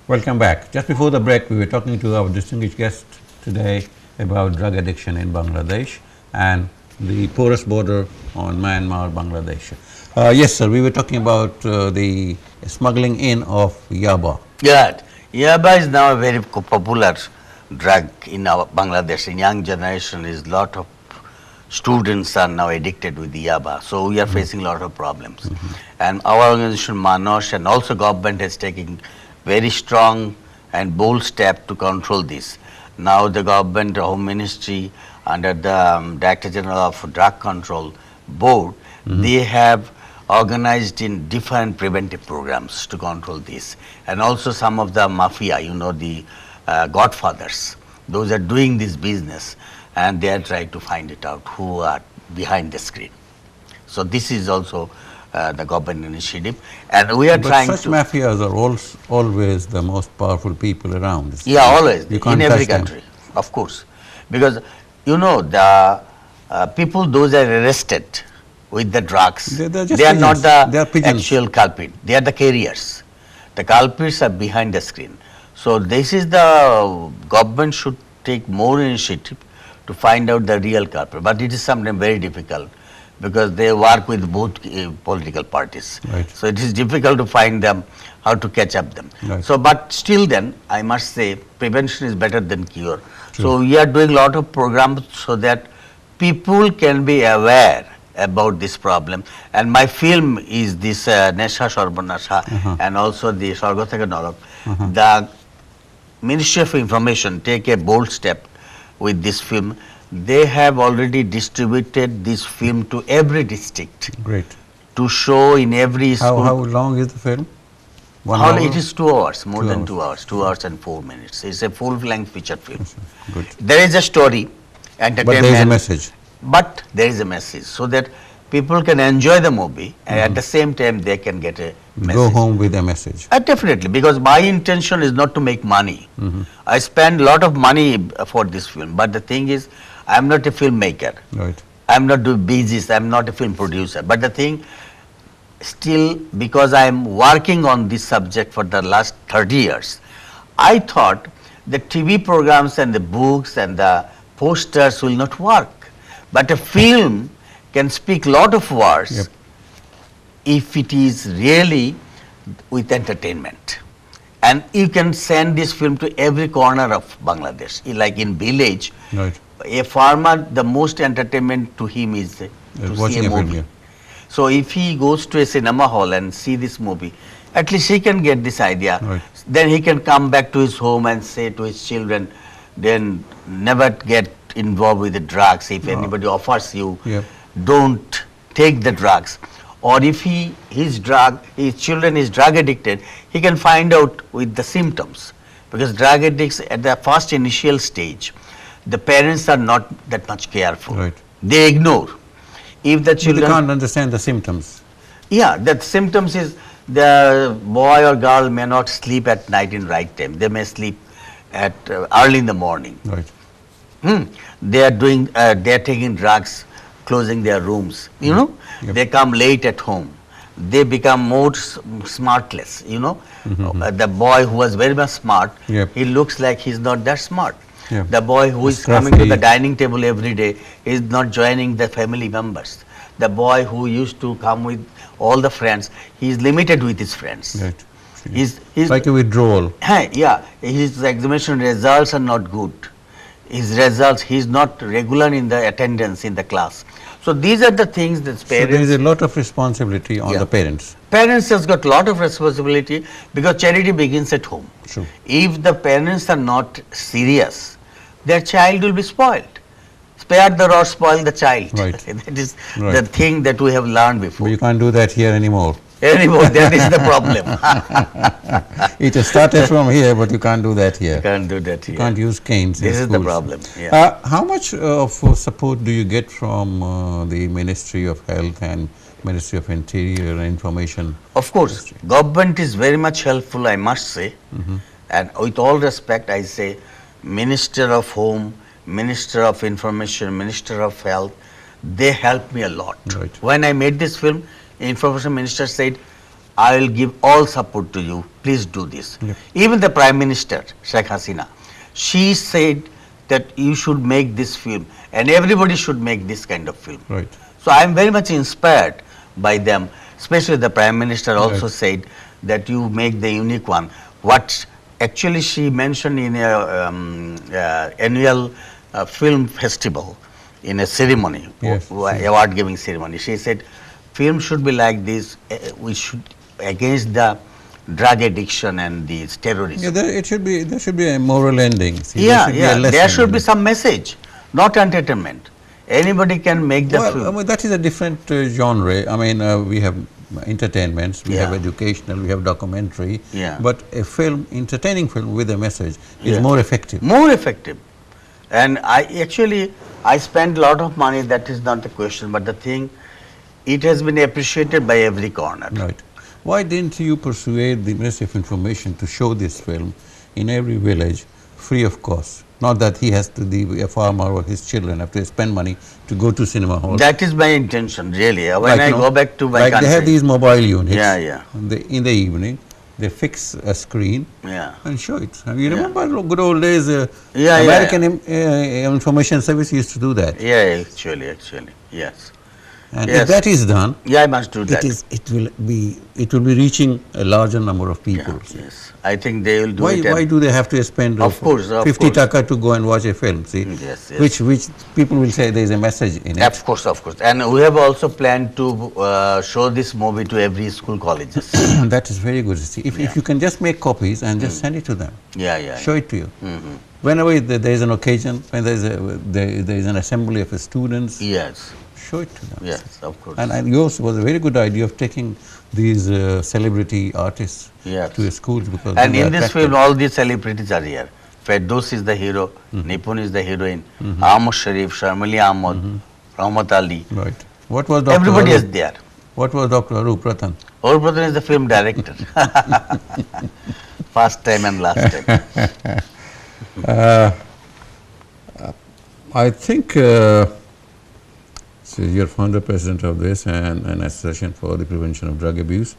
Welcome back. Just before the break, we were talking to our distinguished guest today about drug addiction in Bangladesh and the porous border on Myanmar, Bangladesh. Yes, sir, we were talking about the smuggling in of yaba. Yeah, yaba is now a very popular drug in our Bangladesh. In young generation, is lot of students are now addicted with the yaba. So we are facing a lot of problems. And our organization Manosh and also government is taking very strong and bold step to control this. Now the government, Home Ministry under the Director General of Drug Control Board, they have organized in different preventive programs to control this. And also some of the mafia, the godfathers, those are doing this business and they are trying to find it out who are behind the screen. So this is also the government initiative, and we are trying such to. Mafias are always the most powerful people around. Yeah, always you can't in every touch country, of course, because the people those are arrested with the drugs, they are not the actual culprit. They are the carriers. The culprits are behind the screen. So this is the government should take more initiative to find out the real culprit, but it is sometimes very difficult because they work with both political parties. Right. So it is difficult to find them, how to catch up them. Right. So, but still then, I must say, prevention is better than cure. True. So we are doing a lot of programs so that people can be aware about this problem. And my film is this Nesha Sarbanasha and also the Sargothaka Nalak. The Ministry of Information take a bold step with this film. They have already distributed this film to every district. Great. To show in every school. How long is the film? 1 hour? It is 2 hours, more 2 than hours. 2 hours, 2 hours and 4 minutes. It's a full-length feature film. Good. There is a story, entertainment. But there is a message. But there is a message, so that people can enjoy the movie and at the same time they can get a message. Go home with a message. Definitely, because my intention is not to make money. I spend a lot of money for this film, but the thing is, I am not a filmmaker. Right. I am not doing business, I am not a film producer. But the thing, still, because I am working on this subject for the last 30 years, I thought the TV programs and the books and the posters will not work. But a film can speak a lot of words. Yep. If it is really with entertainment. And you can send this film to every corner of Bangladesh. Like in village, Right. a farmer, the most entertainment to him is to see Watching a a film, movie. yeah. So if he goes to a cinema hall and see this movie, at least he can get this idea. Right. Then he can come back to his home and say to his children, then never get involved with the drugs. If anybody offers you, Yep. don't take the drugs. Or if his children is drug addicted, he can find out with the symptoms. Because drug addicts at the first initial stage, the parents are not that much careful. Right. They ignore. If the But they children, can't understand the symptoms. yeah, the symptoms is the boy or girl may not sleep at night in right time. They may sleep at early in the morning. Right. They are taking drugs, closing their rooms. Yep. They come late at home. They become more smartless. The boy who was very much smart, Yep. he looks like he's not that smart. Yep. The boy who is coming to the dining table every day is not joining the family members. The boy who used to come with all the friends, he is limited with his friends. Right. He's Like a withdrawal. yeah, his examination results are not good. His results, he is not regular in the attendance in the class. So these are the things that So there is parents. a lot of responsibility on Yeah. the parents. Parents has got a lot of responsibility because charity begins at home. True. If the parents are not serious, their child will be spoiled. Spare the rod, spoil the child. Right. That is Right. the thing that we have learned But before. you can't do that here anymore. Anymore, that is the problem. It has started from here, but you can't do that here. Can't do that here. You can't use canes in This is the schools. problem. Yeah. How much of support do you get from the Ministry of Health and Ministry of Interior and Information? Of course, government is very much helpful, I must say. And with all respect, I say Minister of Home, Minister of Information, Minister of Health, they helped me a lot. Right. When I made this film, Information Minister said, I will give all support to you please do this. Yeah. Even the Prime Minister, Sheikh Hasina, she said that you should make this film and everybody should make this kind of film. Right. So I am very much inspired by them, especially the Prime Minister also Right. said that you make the unique one. What actually she mentioned in a annual film festival, in a ceremony, Yes, award giving ceremony. She said, film should be like this, we should against the drug addiction and these terrorism. Yeah, there should be a moral ending. See, Yeah, there should be a yeah, lesson there should in be it. some message, not entertainment. Anybody can make the Well, film. that is a different genre. I mean, we have entertainments, we have Yeah. educational, we have documentary. Yeah. But a film, entertaining film with a message, is Yeah. more effective. More effective. And I spend a lot of money, that is not the question, but the thing, it has been appreciated by every corner. Right. Why didn't you persuade the Ministry of Information to show this film in every village free of cost? Not that he has to be a farmer or his children have to spend money to go to cinema hall. That is my intention, really. When Like, I you know, go back to my like country. they have these mobile units. Yeah, yeah. In the evening, they fix a screen Yeah. and show it. And you Yeah. remember good old days, Yeah, American Information Service used to do that. Yeah, actually, yes. And Yes. if that is done, Yeah, I must do that. it will be reaching a larger number of people. Yeah, yes. I think they will do Why, it. why do they have to spend Of course, of 50 course. taka to go and watch a film? See, Yes, yes. which people will say there is a message in it. Of course, of course. And we have also planned to show this movie to every school colleges. That is very good. See, if you can just make copies and just send it to them, Yeah, yeah. show it to you. Mhm. Whenever there is an occasion, when there is an assembly of students, Yes, show it to them. yes, of course. And yours was a very good idea of taking these celebrity artists Yes. to schools because And they are in this attractive. film, all these celebrities are here. Ferdous is the hero, Nipun is the heroine, Ahmad Sharif, Sharmili Ahmed, Rahmat Ali. Right. What was Dr. Everybody Arup? is there. What was Dr. Arup Ratan? Our brother is the film director. First time and last time. I think so you're founder president of this and an association for the prevention of drug abuse,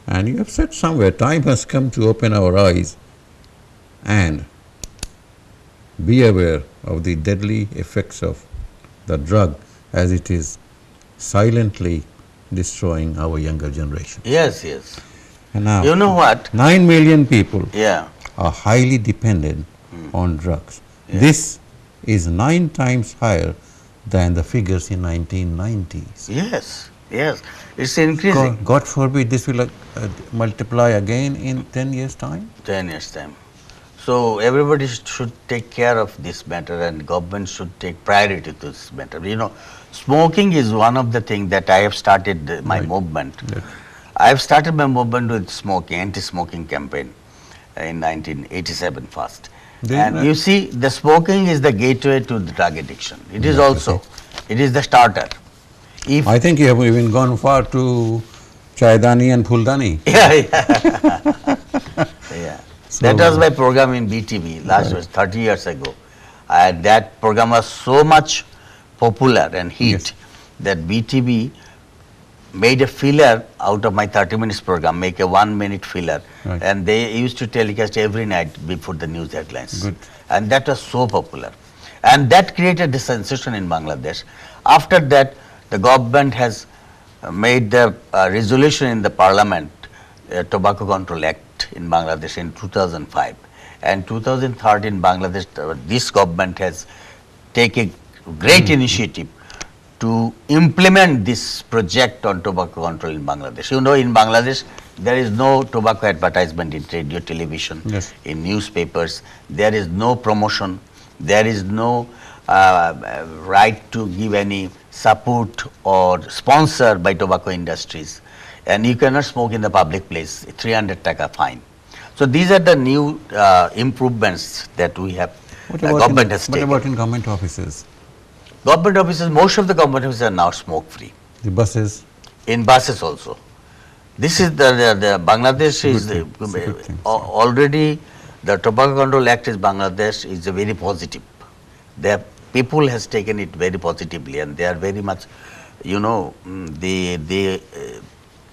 and you have said somewhere time has come to open our eyes and be aware of the deadly effects of the drug as it is silently destroying our younger generation. Yes, yes. And now You know what? 9 million people Yeah. are highly dependent on drugs. This is 9 times higher than the figures in 1990s. Yes, yes. It's increasing. God forbid this will multiply again in 10 years' time. 10 years time. So everybody should take care of this matter and government should take priority to this matter. You know, smoking is one of the things that I have started my Right. movement. Right. I have started my movement with smoking, anti-smoking campaign in 1987 first. Then, And you see, the smoking is the gateway to the drug addiction. It is Yeah, also, it is the starter. If I think you have even gone far to Chaydani and Phuldani. Yeah, yeah. Yeah. So- That was my program in BTV last was 30 years ago. That program was so much popular and hit Yes. that BTV made a filler out of my 30 minutes program, make a 1 minute filler. Right. And they used to telecast every night before the news headlines. Good. And that was so popular. And that created a sensation in Bangladesh. After that, the government has made the resolution in the parliament, Tobacco Control Act in Bangladesh in 2005. And 2013 Bangladesh, this government has taken great initiative to implement this project on tobacco control in Bangladesh. You know, in Bangladesh, there is no tobacco advertisement in radio, television, Yes. in newspapers. There is no promotion. There is no right to give any support or sponsor by tobacco industries. And you cannot smoke in the public place, 300 taka fine. So these are the new improvements that we have, government has what taken. about in government offices? Government offices, most of the government offices are now smoke free. The buses? In buses also. This is the Bangladesh is Good thing. It's a good thing. already the Tobacco Control Act is Bangladesh is a very positive. The people has taken it very positively and they are very much, you know, they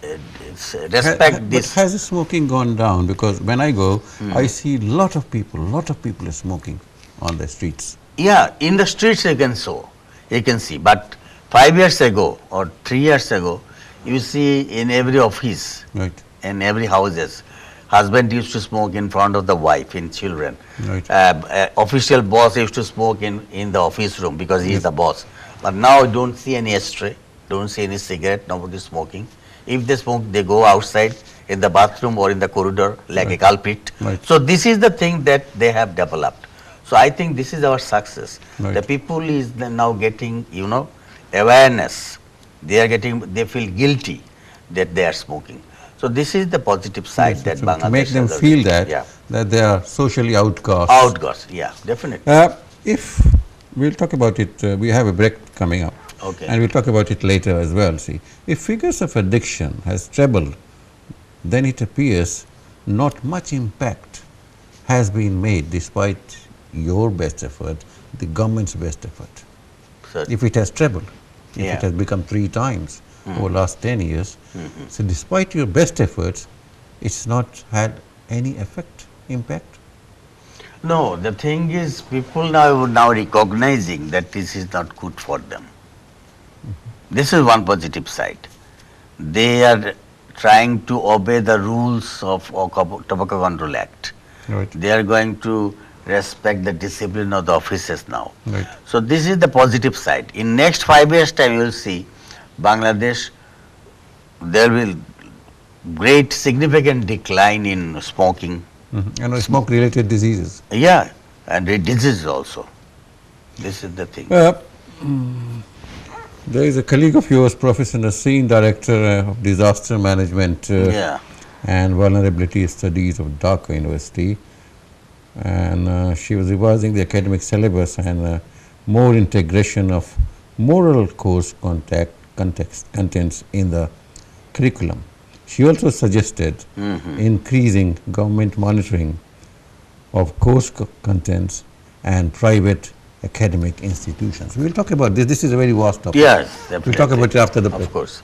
it's respect this. But has the smoking gone down? Because when I go, I see lot of people are smoking on the streets. Yeah, in the streets you can see. But 5 years ago or 3 years ago, you see in every office, Right. in every houses, husband used to smoke in front of the wife, in children. Right. Official boss used to smoke in the office room because he is the boss. But now don't see any ashtray, don't see any cigarette, nobody is smoking. If they smoke, they go outside in the bathroom or in the corridor like a culprit. Right. So this is the thing that they have developed. So I think this is our success. Right. The people is now getting, awareness. They feel guilty that they are smoking. So this is the positive side that So Bangladesh to make them has feel already- that they are socially outcast. outgoes, yeah, definitely. If we'll talk about it, we have a break coming up. Okay. And we'll talk about it later as well. See, if figures of addiction has trebled, then it appears not much impact has been made despite your best effort, the government's best effort. So, If it has trebled, if Yeah. it has become 3 times over the last 10 years, so despite your best efforts, it's not had any impact. no, the thing is, people now recognizing that this is not good for them. This is one positive side. They are trying to obey the rules of Tobacco Control Act. Right. They are going to respect the discipline of the officers now. Right. So this is the positive side. In next 5 years time, you will see Bangladesh, there will great significant decline in smoking. And smoke related diseases. Yeah, and diseases also. This is the thing. There is a colleague of yours, Professor Nasreen, Director of Disaster Management Yeah. and Vulnerability Studies of Dhaka University, and she was revising the academic syllabus and more integration of moral course contents in the curriculum. She also suggested increasing government monitoring of course contents and private academic institutions. We will talk about this. This is a very vast topic. Yes, definitely. We'll talk about it after the break. Of course.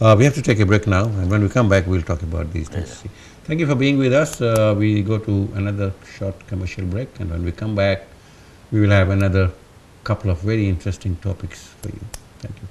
We have to take a break now, and when we come back, we'll talk about these things. Thank you for being with us. We go to another short commercial break, and when we come back, we will have another couple of very interesting topics for you. Thank you.